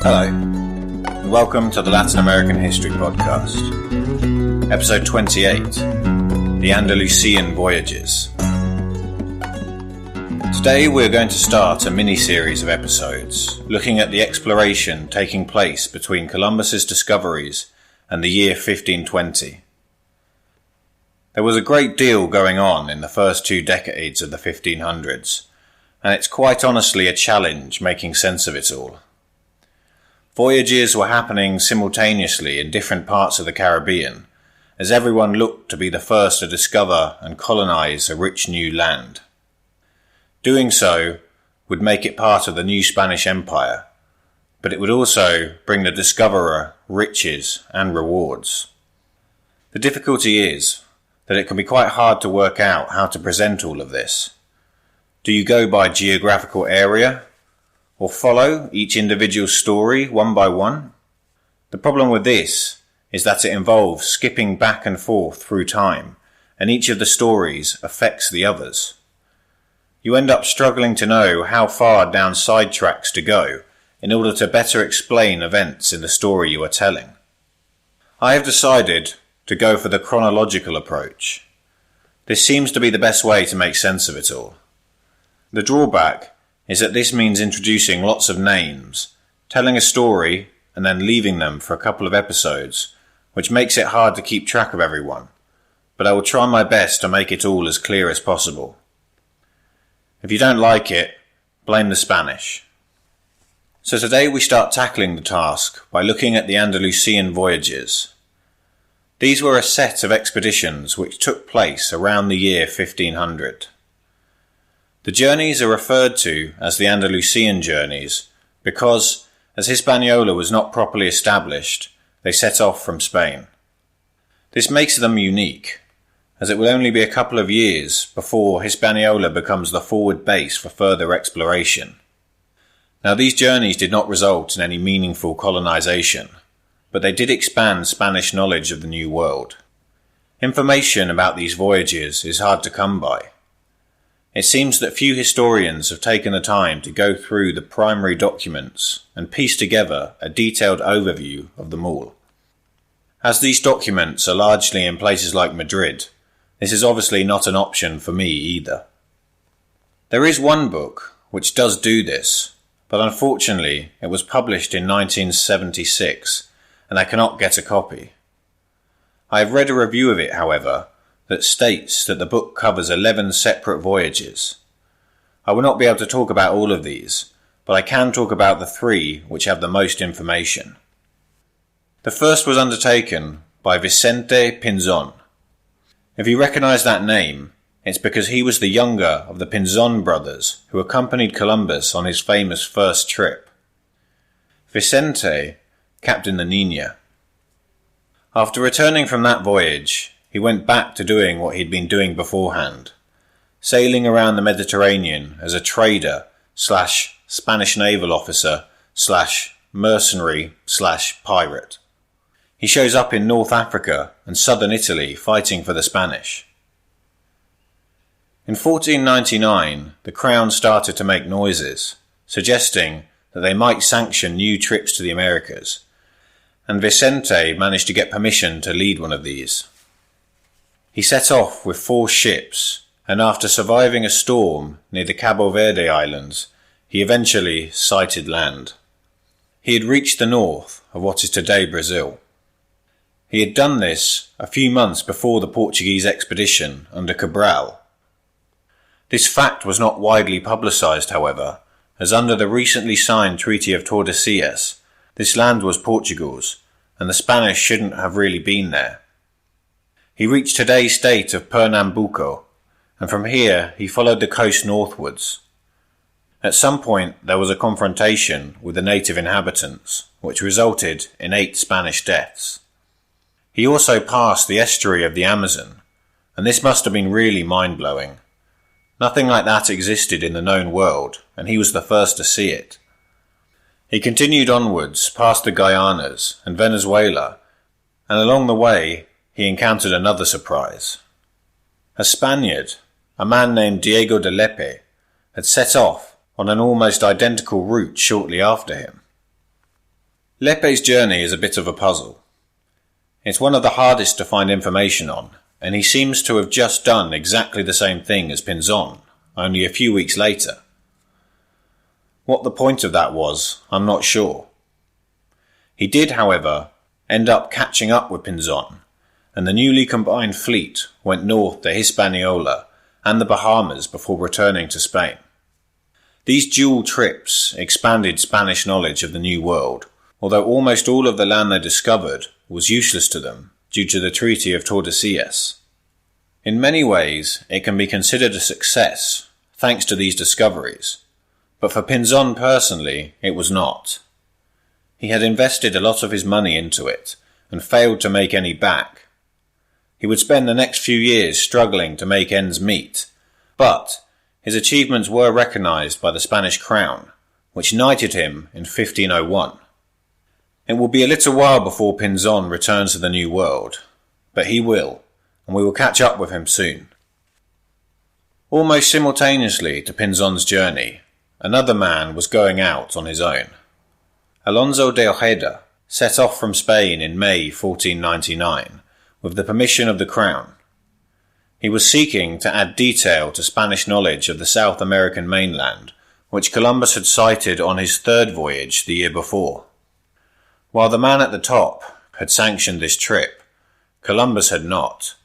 Hello, and welcome to the Latin American History Podcast, Episode 28, The Andalusian Voyages. Today we're going to start a mini-series of episodes looking at the exploration taking place between Columbus's discoveries and the year 1520. There was a great deal going on in the first 2 decades of the 1500s, and it's quite honestly a challenge making sense of it all. Voyages were happening simultaneously in different parts of the Caribbean, as everyone looked to be the first to discover and colonize a rich new land. Doing so would make it part of the new Spanish Empire, but it would also bring the discoverer riches and rewards. The difficulty is that it can be quite hard to work out how to present all of this. Do you go by geographical area, or follow each individual story one by one? The problem with this is that it involves skipping back and forth through time, and each of the stories affects the others. You end up struggling to know how far down side tracks to go in order to better explain events in the story you are telling. I have decided to go for the chronological approach. This seems to be the best way to make sense of it all. The drawback is that this means introducing lots of names, telling a story and then leaving them for a couple of episodes, which makes it hard to keep track of everyone, but I will try my best to make it all as clear as possible. If you don't like it, blame the Spanish. So today we start tackling the task by looking at the Andalusian voyages. These were a set of expeditions which took place around the year 1500. The journeys are referred to as the Andalusian journeys because, as Hispaniola was not properly established, they set off from Spain. This makes them unique, as it will only be a couple of years before Hispaniola becomes the forward base for further exploration. Now, these journeys did not result in any meaningful colonization, but they did expand Spanish knowledge of the New World. Information about these voyages is hard to come by. It seems that few historians have taken the time to go through the primary documents and piece together a detailed overview of them all. As these documents are largely in places like Madrid, this is obviously not an option for me either. There is one book which does do this, but unfortunately it was published in 1976 and I cannot get a copy. I have read a review of it, however, that states that the book covers 11 separate voyages. I will not be able to talk about all of these, but I can talk about the 3 which have the most information. The first was undertaken by Vicente Pinzon. If you recognize that name, it's because he was the younger of the Pinzon brothers who accompanied Columbus on his famous first trip. Vicente captained the Niña. After returning from that voyage, he went back to doing what he'd been doing beforehand, sailing around the Mediterranean as a trader / Spanish naval officer / mercenary / pirate. He shows up in North Africa and southern Italy fighting for the Spanish. In 1499, the Crown started to make noises, suggesting that they might sanction new trips to the Americas, and Vicente managed to get permission to lead one of these. He set off with 4 ships, and after surviving a storm near the Cabo Verde Islands, he eventually sighted land. He had reached the north of what is today Brazil. He had done this a few months before the Portuguese expedition under Cabral. This fact was not widely publicized, however, as under the recently signed Treaty of Tordesillas, this land was Portugal's, and the Spanish shouldn't have really been there. He reached today's state of Pernambuco, and from here he followed the coast northwards. At some point there was a confrontation with the native inhabitants, which resulted in 8 Spanish deaths. He also passed the estuary of the Amazon, and this must have been really mind-blowing. Nothing like that existed in the known world, and he was the first to see it. He continued onwards past the Guyanas and Venezuela, and along the way he encountered another surprise. A Spaniard, a man named Diego de Lepe, had set off on an almost identical route shortly after him. Lepe's journey is a bit of a puzzle. It's one of the hardest to find information on, and he seems to have just done exactly the same thing as Pinzon, only a few weeks later. What the point of that was, I'm not sure. He did, however, end up catching up with Pinzon, and the newly combined fleet went north to Hispaniola and the Bahamas before returning to Spain. These dual trips expanded Spanish knowledge of the New World, although almost all of the land they discovered was useless to them due to the Treaty of Tordesillas. In many ways, it can be considered a success, thanks to these discoveries, but for Pinzon personally, it was not. He had invested a lot of his money into it, and failed to make any back. He would spend the next few years struggling to make ends meet, but his achievements were recognised by the Spanish crown, which knighted him in 1501. It will be a little while before Pinzon returns to the New World, but he will, and we will catch up with him soon. Almost simultaneously to Pinzon's journey, another man was going out on his own. Alonso de Ojeda set off from Spain in May 1499 with the permission of the crown. He was seeking to add detail to Spanish knowledge of the South American mainland, which Columbus had sighted on his third voyage the year before. While the man at the top had sanctioned this trip, Columbus had not.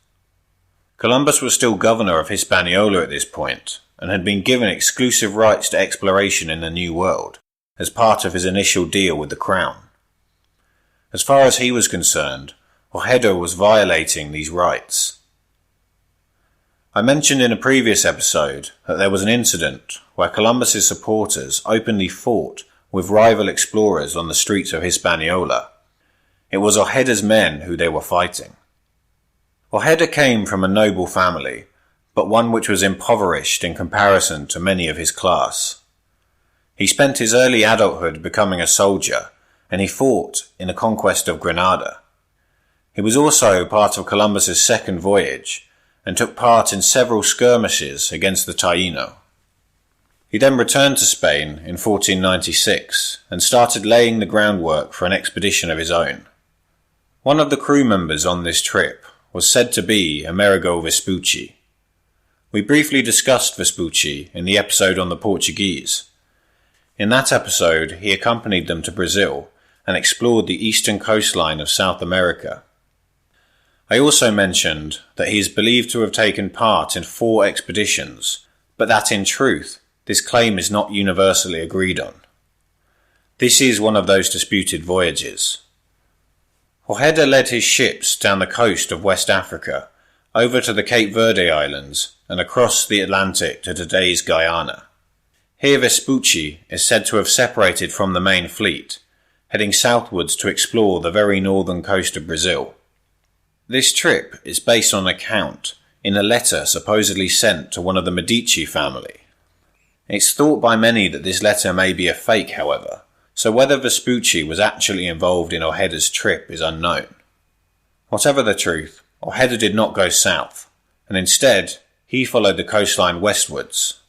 Columbus was still governor of Hispaniola at this point, and had been given exclusive rights to exploration in the New World, as part of his initial deal with the crown. As far as he was concerned, Ojeda was violating these rights. I mentioned in a previous episode that there was an incident where Columbus's supporters openly fought with rival explorers on the streets of Hispaniola. It was Ojeda's men who they were fighting. Ojeda came from a noble family, but one which was impoverished in comparison to many of his class. He spent his early adulthood becoming a soldier, and he fought in the conquest of Granada. He was also part of Columbus's second voyage, and took part in several skirmishes against the Taíno. He then returned to Spain in 1496 and started laying the groundwork for an expedition of his own. One of the crew members on this trip was said to be Amerigo Vespucci. We briefly discussed Vespucci in the episode on the Portuguese. In that episode, he accompanied them to Brazil and explored the eastern coastline of South America. I also mentioned that he is believed to have taken part in 4 expeditions, but that in truth, this claim is not universally agreed on. This is one of those disputed voyages. Ojeda led his ships down the coast of West Africa, over to the Cape Verde Islands, and across the Atlantic to today's Guyana. Here Vespucci is said to have separated from the main fleet, heading southwards to explore the very northern coast of Brazil. This trip is based on an account in a letter supposedly sent to one of the Medici family. It's thought by many that this letter may be a fake, however, so whether Vespucci was actually involved in Ojeda's trip is unknown. Whatever the truth, Ojeda did not go south, and instead he followed the coastline westwards.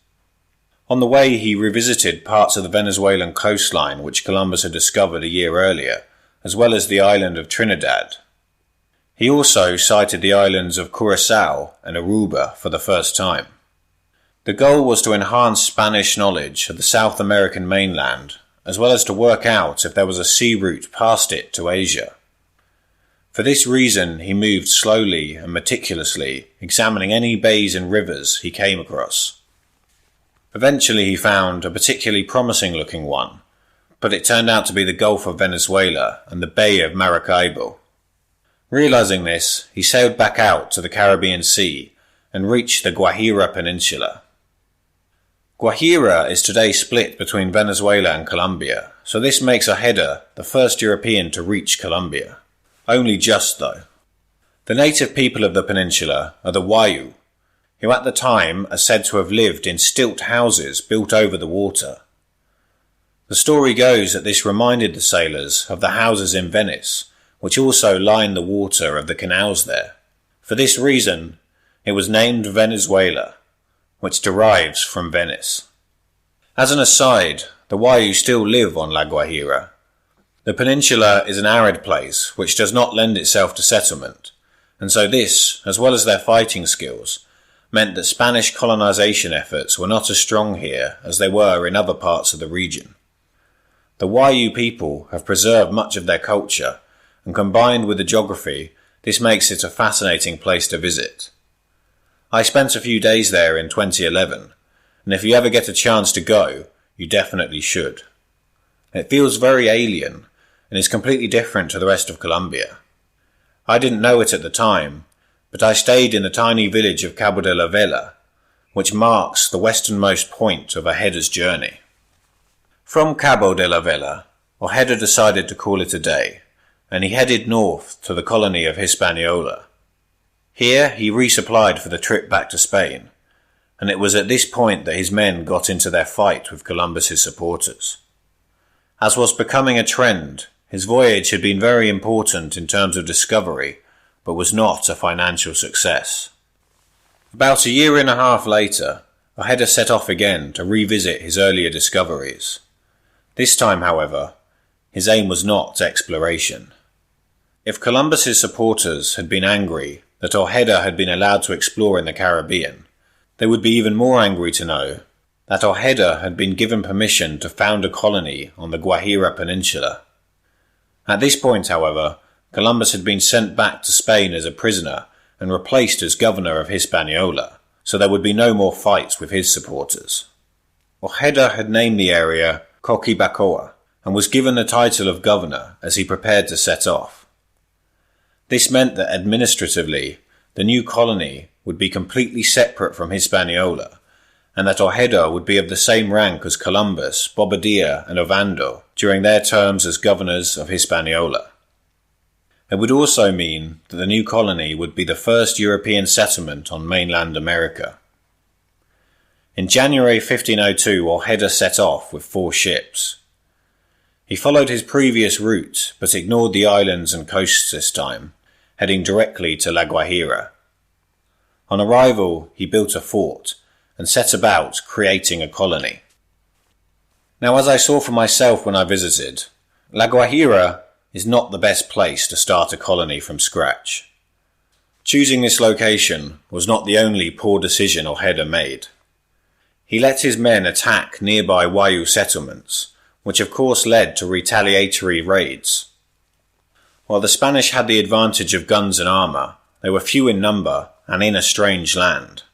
On the way he revisited parts of the Venezuelan coastline which Columbus had discovered a year earlier, as well as the island of Trinidad. He also sighted the islands of Curaçao and Aruba for the first time. The goal was to enhance Spanish knowledge of the South American mainland, as well as to work out if there was a sea route past it to Asia. For this reason, he moved slowly and meticulously, examining any bays and rivers he came across. Eventually he found a particularly promising-looking one, but it turned out to be the Gulf of Venezuela and the Bay of Maracaibo. Realizing this, he sailed back out to the Caribbean Sea and reached the Guajira Peninsula. Guajira is today split between Venezuela and Colombia, so this makes Ojeda the first European to reach Colombia. Only just, though. The native people of the peninsula are the Wayuu, who at the time are said to have lived in stilt houses built over the water. The story goes that this reminded the sailors of the houses in Venice, which also line the water of the canals there. For this reason, it was named Venezuela, which derives from Venice. As an aside, the Wayuu still live on La Guajira. The peninsula is an arid place which does not lend itself to settlement, and so this, as well as their fighting skills, meant that Spanish colonization efforts were not as strong here as they were in other parts of the region. The Wayuu people have preserved much of their culture, and combined with the geography, this makes it a fascinating place to visit. I spent a few days there in 2011, and if you ever get a chance to go, you definitely should. It feels very alien, and is completely different to the rest of Colombia. I didn't know it at the time, but I stayed in the tiny village of Cabo de la Vela, which marks the westernmost point of Ojeda's journey. From Cabo de la Vela, Ojeda decided to call it a day, and he headed north to the colony of Hispaniola. Here he resupplied for the trip back to Spain, and it was at this point that his men got into their fight with Columbus's supporters. As was becoming a trend, his voyage had been very important in terms of discovery, but was not a financial success. About a year and a half later, Ojeda set off again to revisit his earlier discoveries. This time, however, his aim was not exploration. If Columbus's supporters had been angry that Ojeda had been allowed to explore in the Caribbean, they would be even more angry to know that Ojeda had been given permission to found a colony on the Guajira Peninsula. At this point, however, Columbus had been sent back to Spain as a prisoner and replaced as governor of Hispaniola, so there would be no more fights with his supporters. Ojeda had named the area Coquibacoa and was given the title of governor as he prepared to set off. This meant that administratively, the new colony would be completely separate from Hispaniola, and that Ojeda would be of the same rank as Columbus, Bobadilla, and Ovando during their terms as governors of Hispaniola. It would also mean that the new colony would be the first European settlement on mainland America. In January 1502, Ojeda set off with 4 ships. He followed his previous route, but ignored the islands and coasts this time, heading directly to La Guajira. On arrival, he built a fort and set about creating a colony. Now, as I saw for myself when I visited, La Guajira is not the best place to start a colony from scratch. Choosing this location was not the only poor decision Ojeda made. He let his men attack nearby Wayuu settlements, which of course led to retaliatory raids. While the Spanish had the advantage of guns and armour, they were few in number and in a strange land.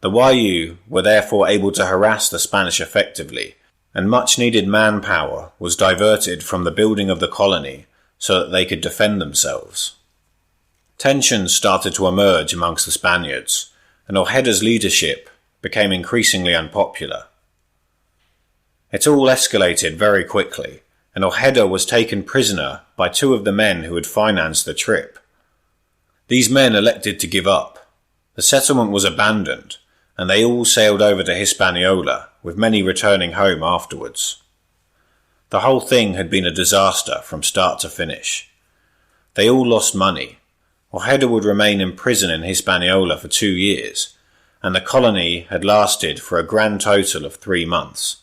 The Wayuu were therefore able to harass the Spanish effectively, and much needed manpower was diverted from the building of the colony so that they could defend themselves. Tensions started to emerge amongst the Spaniards, and Ojeda's leadership became increasingly unpopular. It all escalated very quickly, and Ojeda was taken prisoner by 2 of the men who had financed the trip. These men elected to give up. The settlement was abandoned, and they all sailed over to Hispaniola, with many returning home afterwards. The whole thing had been a disaster from start to finish. They all lost money. Ojeda would remain in prison in Hispaniola for 2 years, and the colony had lasted for a grand total of 3 months.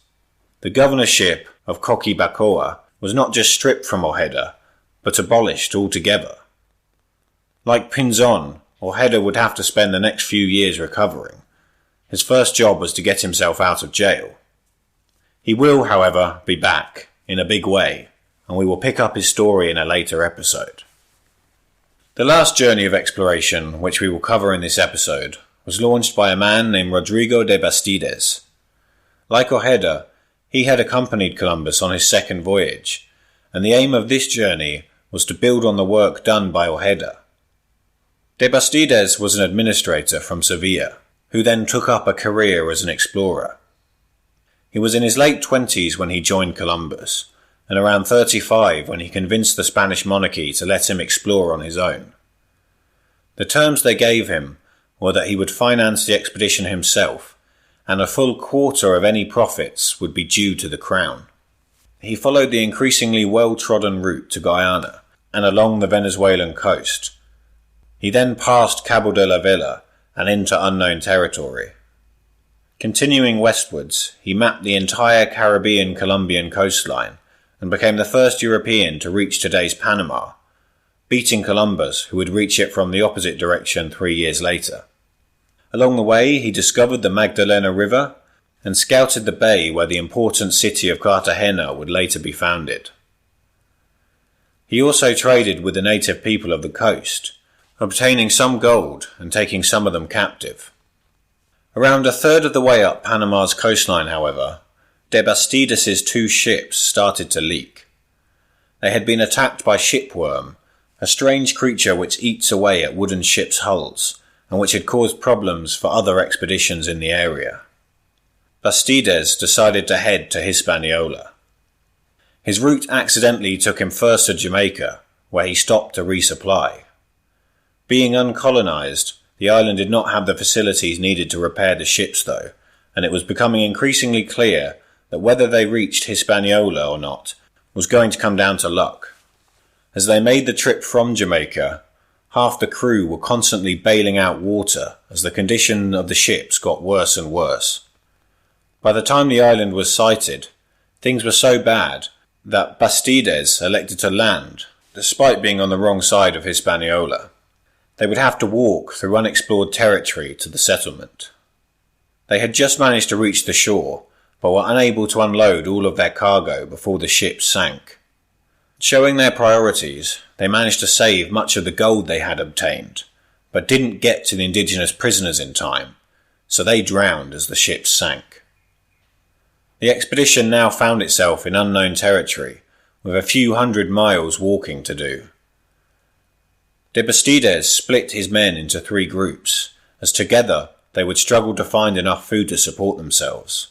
The governorship of Coquibacoa was not just stripped from Ojeda, but abolished altogether. Like Pinzon, Ojeda would have to spend the next few years recovering. His first job was to get himself out of jail. He will, however, be back, in a big way, and we will pick up his story in a later episode. The last journey of exploration, which we will cover in this episode, was launched by a man named Rodrigo de Bastides. Like Ojeda, he had accompanied Columbus on his second voyage, and the aim of this journey was to build on the work done by Ojeda. De Bastides was an administrator from Sevilla, who then took up a career as an explorer. He was in his late 20s when he joined Columbus, and around 35 when he convinced the Spanish monarchy to let him explore on his own. The terms they gave him were that he would finance the expedition himself, and a full quarter of any profits would be due to the crown. He followed the increasingly well-trodden route to Guyana and along the Venezuelan coast. He then passed Cabo de la Vela and into unknown territory. Continuing westwards, he mapped the entire Caribbean-Colombian coastline and became the first European to reach today's Panama, beating Columbus, who would reach it from the opposite direction 3 years later. Along the way, he discovered the Magdalena River and scouted the bay where the important city of Cartagena would later be founded. He also traded with the native people of the coast, obtaining some gold and taking some of them captive. Around a third of the way up Panama's coastline, however, de Bastides's 2 ships started to leak. They had been attacked by shipworm, a strange creature which eats away at wooden ships' hulls, and which had caused problems for other expeditions in the area. Bastides decided to head to Hispaniola. His route accidentally took him first to Jamaica, where he stopped to resupply. Being uncolonized, the island did not have the facilities needed to repair the ships though, and it was becoming increasingly clear that whether they reached Hispaniola or not was going to come down to luck. As they made the trip from Jamaica, half the crew were constantly bailing out water as the condition of the ships got worse and worse. By the time the island was sighted, things were so bad that Bastides elected to land, despite being on the wrong side of Hispaniola. They would have to walk through unexplored territory to the settlement. They had just managed to reach the shore, but were unable to unload all of their cargo before the ship sank. Showing their priorities, they managed to save much of the gold they had obtained, but didn't get to the indigenous prisoners in time, so they drowned as the ship sank. The expedition now found itself in unknown territory, with a few hundred miles walking to do. De Bastides split his men into 3 groups, as together they would struggle to find enough food to support themselves.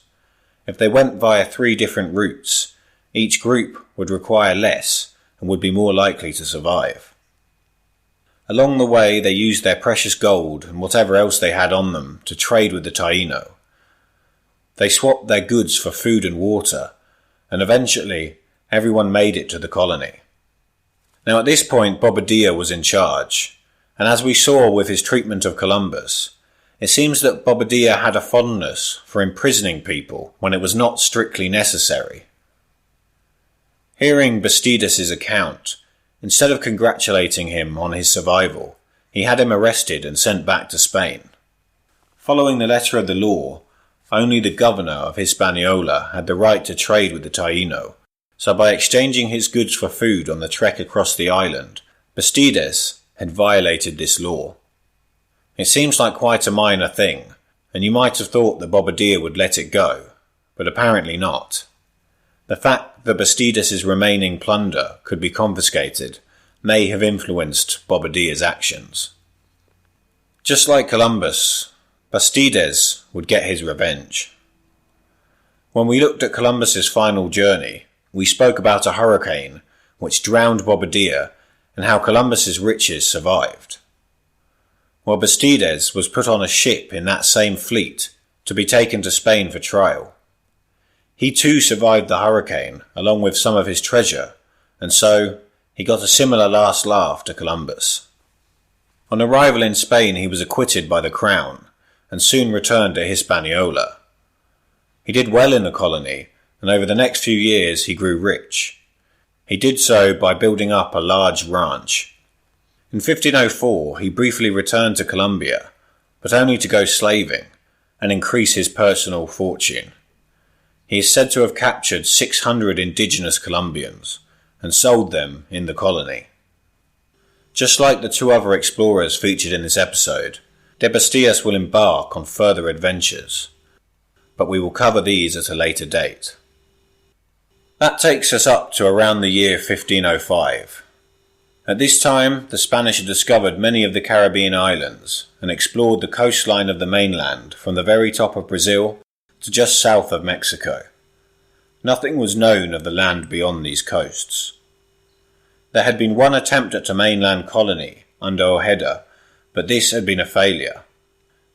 If they went via 3 different routes, each group would require less and would be more likely to survive. Along the way, they used their precious gold and whatever else they had on them to trade with the Taino. They swapped their goods for food and water, and eventually everyone made it to the colony. Now at this point Bobadilla was in charge, and as we saw with his treatment of Columbus, it seems that Bobadilla had a fondness for imprisoning people when it was not strictly necessary. Hearing Bastides' account, instead of congratulating him on his survival, he had him arrested and sent back to Spain. Following the letter of the law, only the governor of Hispaniola had the right to trade with the Taino, so by exchanging his goods for food on the trek across the island, Bastides had violated this law. It seems like quite a minor thing, and you might have thought that Bobadilla would let it go, but apparently not. The fact that Bastides' remaining plunder could be confiscated may have influenced Bobadilla's actions. Just like Columbus, Bastides would get his revenge. When we looked at Columbus's final journey, we spoke about a hurricane which drowned Bobadilla and how Columbus's riches survived. Well, Bastides was put on a ship in that same fleet to be taken to Spain for trial. He too survived the hurricane along with some of his treasure, and so he got a similar last laugh to Columbus. On arrival in Spain he was acquitted by the crown and soon returned to Hispaniola. He did well in the colony, and over the next few years he grew rich. He did so by building up a large ranch. In 1504 he briefly returned to Colombia, but only to go slaving and increase his personal fortune. He is said to have captured 600 indigenous Colombians and sold them in the colony. Just like the 2 other explorers featured in this episode, de Bastides will embark on further adventures, but we will cover these at a later date. That takes us up to around the year 1505. At this time, the Spanish had discovered many of the Caribbean islands and explored the coastline of the mainland from the very top of Brazil to just south of Mexico. Nothing was known of the land beyond these coasts. There had been one attempt at a mainland colony under Ojeda, but this had been a failure.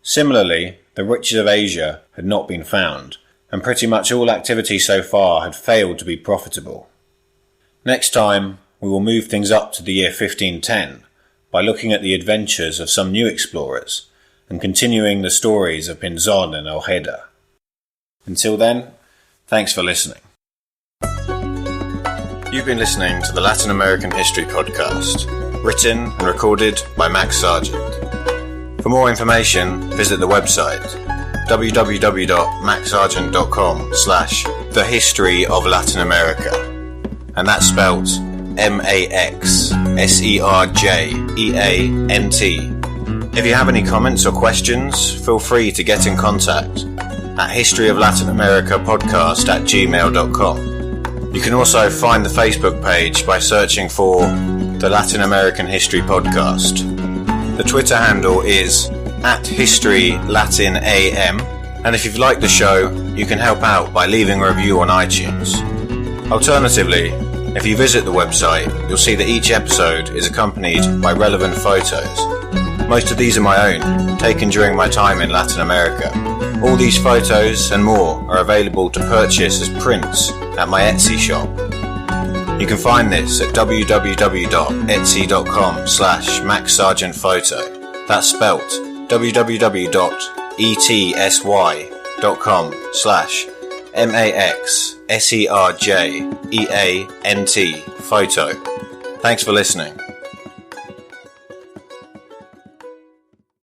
Similarly, the riches of Asia had not been found, and pretty much all activity so far had failed to be profitable. Next time, we will move things up to the year 1510 by looking at the adventures of some new explorers and continuing the stories of Pinzon and Ojeda. Until then, thanks for listening. You've been listening to the Latin American History Podcast, written and recorded by Max Sargent. For more information, visit the website www.maxsargent.com/The History of Latin America, and that's spelt MAXSERJEANT. If you have any comments or questions, feel free to get in contact at historyoflatinamerica.podcast@gmail.com. You can also find the Facebook page by searching for the Latin American History Podcast. The Twitter handle is @HistoryLatinAM, and if you've liked the show, you can help out by leaving a review on iTunes. Alternatively, if you visit the website, you'll see that each episode is accompanied by relevant photos. Most of these are my own, taken during my time in Latin America. All these photos and more are available to purchase as prints at my Etsy shop. You can find this at www.etsy.com/MaxSargentPhoto. That's spelt www.etsy.com/MaxSergeant Photo. Thanks for listening.